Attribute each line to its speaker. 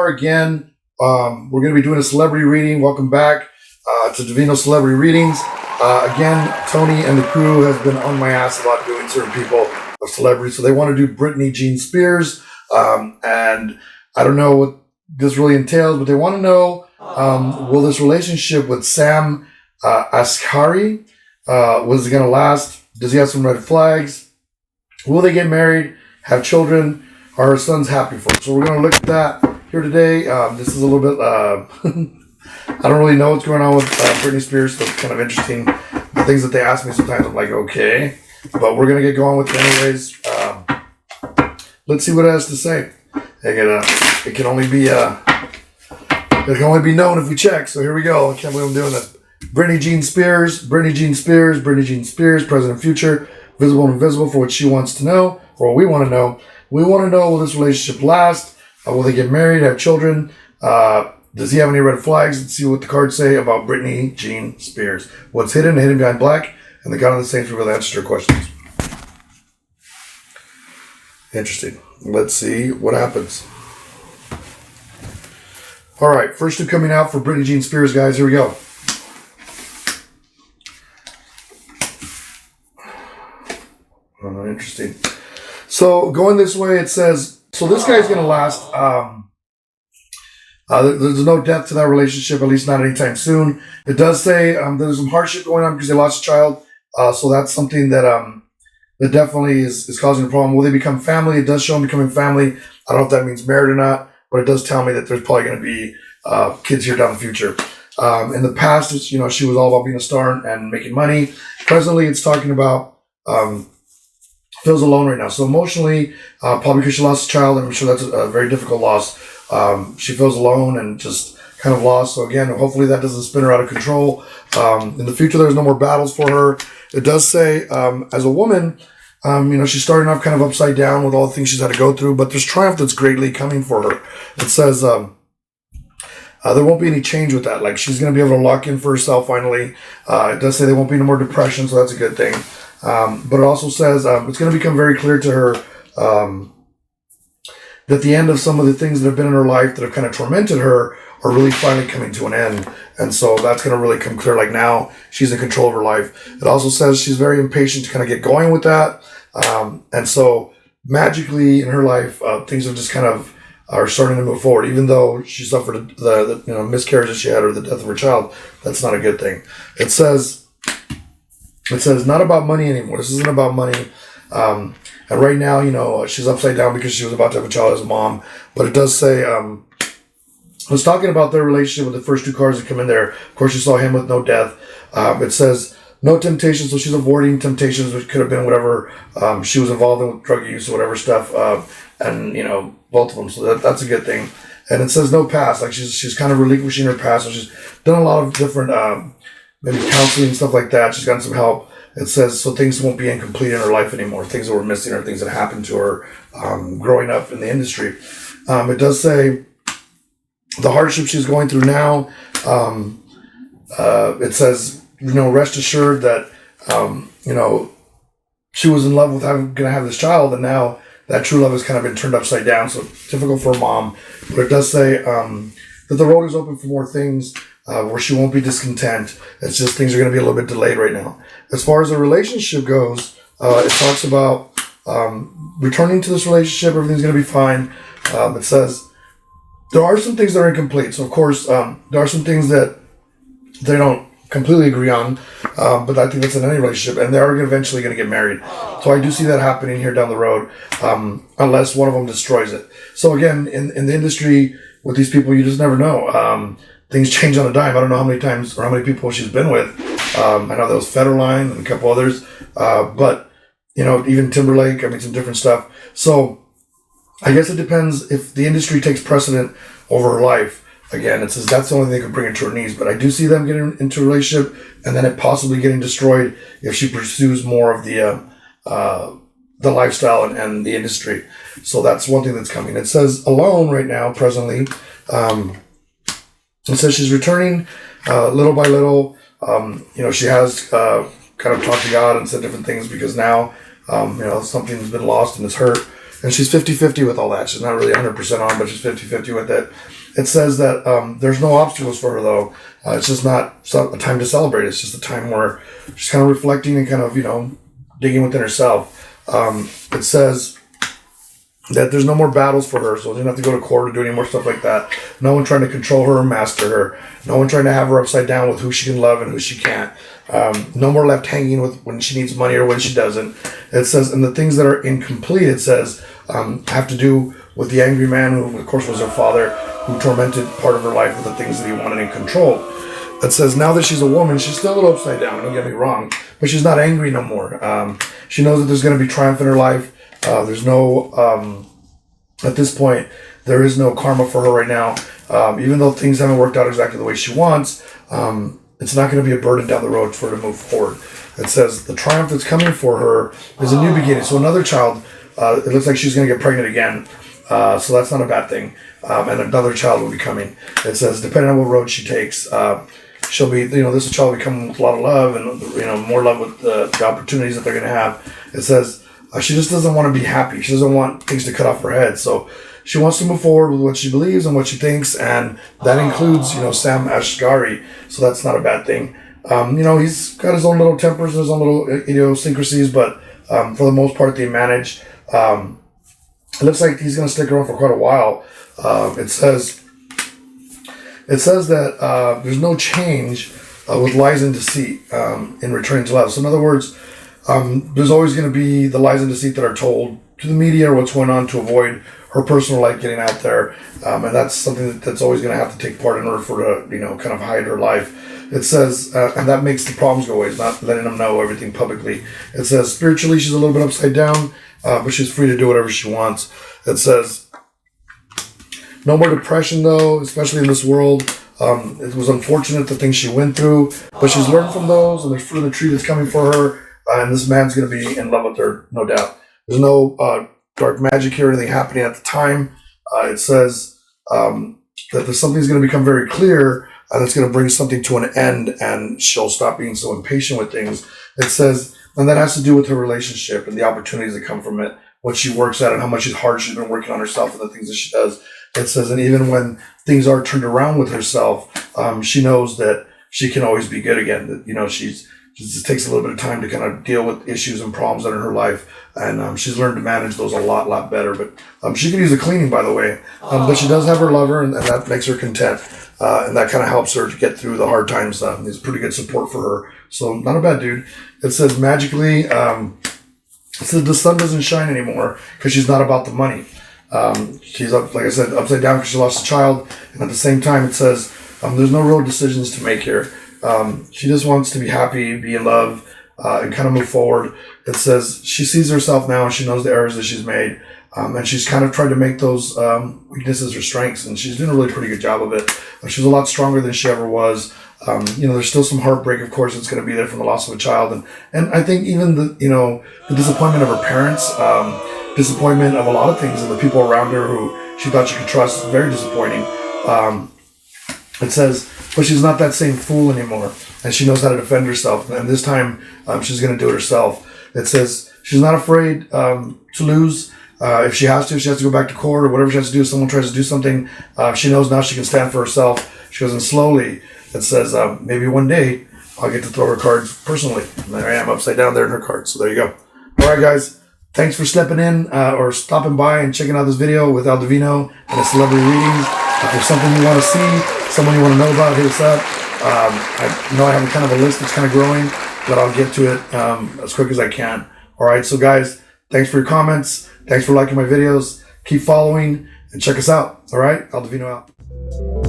Speaker 1: are again. We're going to be doing a celebrity reading. Welcome back to Divino Celebrity Readings. Again, Tony and the crew has been on my ass about doing certain people of celebrities. So they want to do Britney Jean Spears. And I don't know what this really entails, but they want to know, will this relationship with Sam Asghari, was it going to last? Does he have some red flags? Will they get married, have children? Are her sons happy for him? So we're going to look at that here today. This is a little bit, I don't really know what's going on with Britney Spears, so it's kind of interesting. The things that they ask me sometimes, I'm like, okay. But we're going to get going with it anyways. Let's see what it has to say. It can only be known if we check. So here we go. I can't believe I'm doing this. Britney Jean Spears, Britney Jean Spears, Britney Jean Spears, present and future, visible and invisible for what she wants to know, or what we want to know. We want to know, will this relationship last? Will they get married, have children? Does he have any red flags? Let's see what the cards say about Britney Jean Spears. What's hidden behind black, and the God of the Saints reveal the answers to your questions. Interesting. Let's see what happens. All right, first two coming out for Britney Jean Spears, guys. Here we go. Interesting. So going this way, it says, so this guy's going to last. There's no death to that relationship, at least not anytime soon. It does say there's some hardship going on because they lost a child. So that's something that that definitely is causing a problem. Will they become family? It does show them becoming family. I don't know if that means married or not, but it does tell me that there's probably going to be kids here down the future. In the past, it's, she was all about being a star and making money. Presently, it's talking about feels alone right now. So emotionally, probably because she lost a child, I'm sure that's a very difficult loss. She feels alone and just kind of lost. So again, hopefully that doesn't spin her out of control. In the future, there's no more battles for her. It does say, as a woman, she's starting off kind of upside down with all the things she's had to go through, but there's triumph that's greatly coming for her. It says, there won't be any change with that. Like, she's going to be able to lock in for herself finally. It does say there won't be no more depression, so that's a good thing. But it also says it's going to become very clear to her that the end of some of the things that have been in her life that have kind of tormented her are really finally coming to an end. And so that's going to really come clear. Like, now she's in control of her life. It also says she's very impatient to kind of get going with that. And so magically in her life, things have just kind of are starting to move forward. Even though she suffered the miscarriage that she had or the death of her child, that's not a good thing. It says not about money anymore. This isn't about money. And right now, she's upside down because she was about to have a child as a mom. But it does say, I was talking about their relationship with the first two cards that come in there. Of course, you saw him with no death. It says no temptation. So she's avoiding temptations, which could have been whatever she was involved in with drug use or whatever stuff. And both of them. So that's a good thing. And it says no past. Like, she's kind of relinquishing her past. So she's done a lot of different, maybe counseling and stuff like that. She's gotten some help. It says so things won't be incomplete in her life anymore. Things that were missing or things that happened to her growing up in the industry. It does say the hardship she's going through now. It says, rest assured that, she was in love with going to have this child, and now that true love has kind of been turned upside down. So it's difficult for a mom. But it does say that the road is open for more things. Where she won't be discontent. It's just things are going to be a little bit delayed right now. As far as the relationship goes, it talks about returning to this relationship. Everything's going to be fine. It says there are some things that are incomplete. So, of course, there are some things that they don't completely agree on. But I think that's in any relationship. And they are eventually going to get married. So I do see that happening here down the road, unless one of them destroys it. So, again, in the industry with these people, you just never know. Things change on a dime. I don't know how many times or how many people she's been with. I know there was Federline and a couple others. But, even Timberlake, some different stuff. So I guess it depends if the industry takes precedent over her life. Again, it says that's the only thing that could bring her to her knees. But I do see them getting into a relationship and then it possibly getting destroyed if she pursues more of the lifestyle and the industry. So that's one thing that's coming. It says alone right now, presently. It says she's returning little by little. She has kind of talked to God and said different things because now, something's been lost and it's hurt. and she's 50-50 with all that. She's not really 100% on, but she's 50-50 with it. It says that there's no obstacles for her, though. It's just not a time to celebrate. It's just a time where she's kind of reflecting and kind of, digging within herself. It says that there's no more battles for her, so she doesn't have to go to court or do any more stuff like that. No one trying to control her or master her. No one trying to have her upside down with who she can love and who she can't. No more left hanging with when she needs money or when she doesn't. It says, and the things that are incomplete, it says, have to do with the angry man who, of course, was her father, who tormented part of her life with the things that he wanted and controlled. It says now that she's a woman, she's still a little upside down, don't get me wrong, but she's not angry no more. She knows that there's going to be triumph in her life. There's no, at this point, there is no karma for her right now. Even though things haven't worked out exactly the way she wants, it's not going to be a burden down the road for her to move forward. It says the triumph that's coming for her is a new beginning. So another child, it looks like she's going to get pregnant again. So that's not a bad thing. And another child will be coming. It says, depending on what road she takes, she'll be, this child will become with a lot of love and, more love with the opportunities that they're going to have. It says, she just doesn't want to be happy. She doesn't want things to cut off her head. So she wants to move forward with what she believes and what she thinks. And that includes, Sam Ashgari. So that's not a bad thing. He's got his own little tempers and his own little idiosyncrasies, but for the most part, they manage. It looks like he's going to stick around for quite a while. It says that there's no change with lies and deceit in returning to love. So in other words, there's always going to be the lies and deceit that are told to the media or what's going on to avoid her personal life getting out there. And that's something that's always going to have to take part in order for her to, kind of hide her life. It says, and that makes the problems go away. It's not letting them know everything publicly. It says spiritually she's a little bit upside down, but she's free to do whatever she wants. It says no more depression, though, especially in this world. It was unfortunate the things she went through, but she's learned from those, and there's fruit of the tree that's coming for her, and this man's going to be in love with her, no doubt. There's no dark magic here or anything happening at the time. It says that something's going to become very clear, and it's going to bring something to an end, and she'll stop being so impatient with things. It says, and that has to do with her relationship and the opportunities that come from it, what she works at and how much hard she's been working on herself and the things that she does. It says, and even when things are turned around with herself, she knows that she can always be good again. That, she just takes a little bit of time to kind of deal with issues and problems that are in her life. And she's learned to manage those a lot better. But she could use a cleaning, by the way. But she does have her lover, and that makes her content. And that kind of helps her to get through the hard times. There's pretty good support for her. So not a bad dude. It says magically, it says the sun doesn't shine anymore because she's not about the money. She's up, like I said, upside down because she lost a child. And at the same time, it says there's no real decisions to make here. She just wants to be happy, be in love, and kind of move forward. It says she sees herself now and she knows the errors that she's made. And she's kind of tried to make those weaknesses her strengths, and she's doing a really pretty good job of it. She's a lot stronger than she ever was. There's still some heartbreak, of course, that's going to be there from the loss of a child, and I think even the disappointment of her parents, disappointment of a lot of things, and the people around her who she thought she could trust, is very disappointing. It says, but she's not that same fool anymore, and she knows how to defend herself, and this time she's going to do it herself. It says she's not afraid to lose. If she has to go back to court or whatever she has to do. If someone tries to do something, she knows now she can stand for herself. She goes, and slowly, it says, maybe one day I'll get to throw her cards personally. And there I am, upside down there in her cards. So there you go. All right, guys. Thanks for stepping in or stopping by and checking out this video with Divino and his celebrity readings. If there's something you want to see, someone you want to know about, hit us up. I know I have kind of a list that's kind of growing, but I'll get to it as quick as I can. All right, so guys, thanks for your comments. Thanks for liking my videos. Keep following and check us out. All right, Divino out.